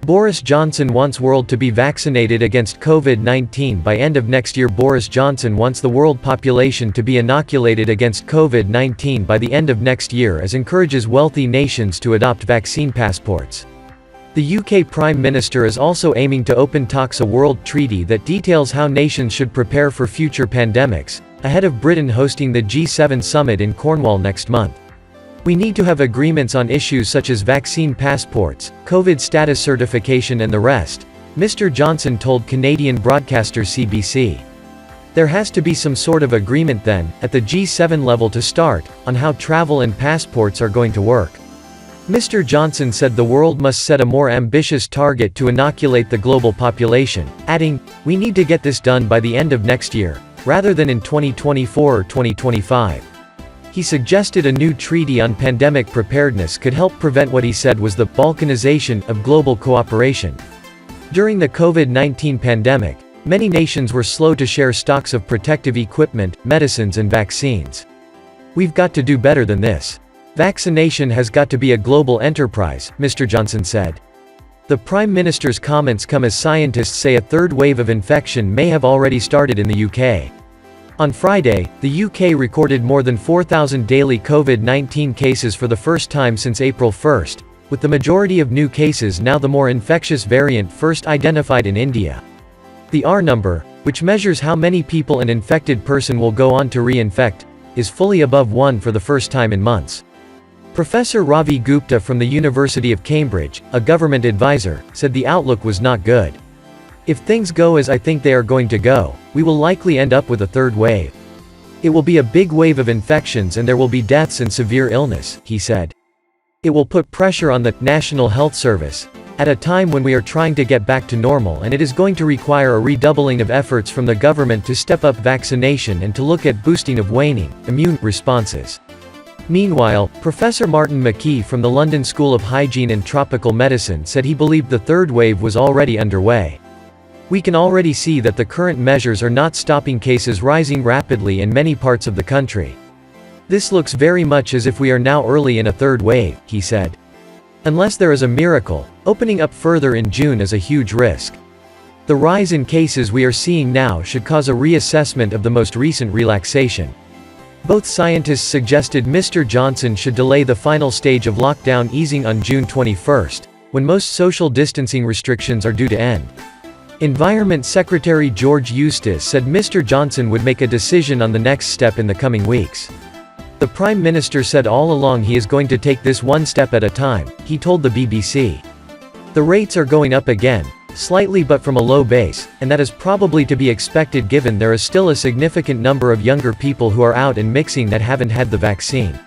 Boris Johnson wants world to be vaccinated against COVID-19 by end of next year. Boris Johnson wants the world population to be inoculated against COVID-19 by the end of next year, as encourages wealthy nations to adopt vaccine passports. The UK Prime Minister is also aiming to open talks a world treaty that details how nations should prepare for future pandemics, ahead of Britain hosting the G7 summit in Cornwall next month. We need to have agreements on issues such as vaccine passports, COVID status certification and the rest, Mr. Johnson told Canadian broadcaster CBC. There has to be some sort of agreement then, at the G7 level to start, on how travel and passports are going to work. Mr. Johnson said the world must set a more ambitious target to inoculate the global population, adding, "We need to get this done by the end of next year, rather than in 2024 or 2025. He suggested a new treaty on pandemic preparedness could help prevent what he said was the balkanization of global cooperation. During the COVID-19 pandemic, many nations were slow to share stocks of protective equipment, medicines and vaccines. We've got to do better than this. Vaccination has got to be a global enterprise," Mr. Johnson said. The Prime Minister's comments come as scientists say a third wave of infection may have already started in the UK. On Friday, the UK recorded more than 4,000 daily COVID-19 cases for the first time since April 1, with the majority of new cases now the more infectious variant first identified in India. The R number, which measures how many people an infected person will go on to reinfect, is fully above 1 for the first time in months. Professor Ravi Gupta from the University of Cambridge, a government advisor, said the outlook was not good. "If things go as I think they are going to go, we will likely end up with a third wave. It will be a big wave of infections and there will be deaths and severe illness," he said. "It will put pressure on the National Health Service, at a time when we are trying to get back to normal, and it is going to require a redoubling of efforts from the government to step up vaccination and to look at boosting of waning immune responses." Meanwhile, Professor Martin McKee from the London School of Hygiene and Tropical Medicine said he believed the third wave was already underway. "We can already see that the current measures are not stopping cases rising rapidly in many parts of the country. This looks very much as if we are now early in a third wave," he said. "Unless there is a miracle, opening up further in June is a huge risk. The rise in cases we are seeing now should cause a reassessment of the most recent relaxation." Both scientists suggested Mr. Johnson should delay the final stage of lockdown easing on June 21, when most social distancing restrictions are due to end. Environment Secretary George Eustice said Mr. Johnson would make a decision on the next step in the coming weeks. The Prime Minister said all along he is going to take this one step at a time, he told the BBC. "The rates are going up again, slightly but from a low base, and that is probably to be expected given there is still a significant number of younger people who are out and mixing that haven't had the vaccine.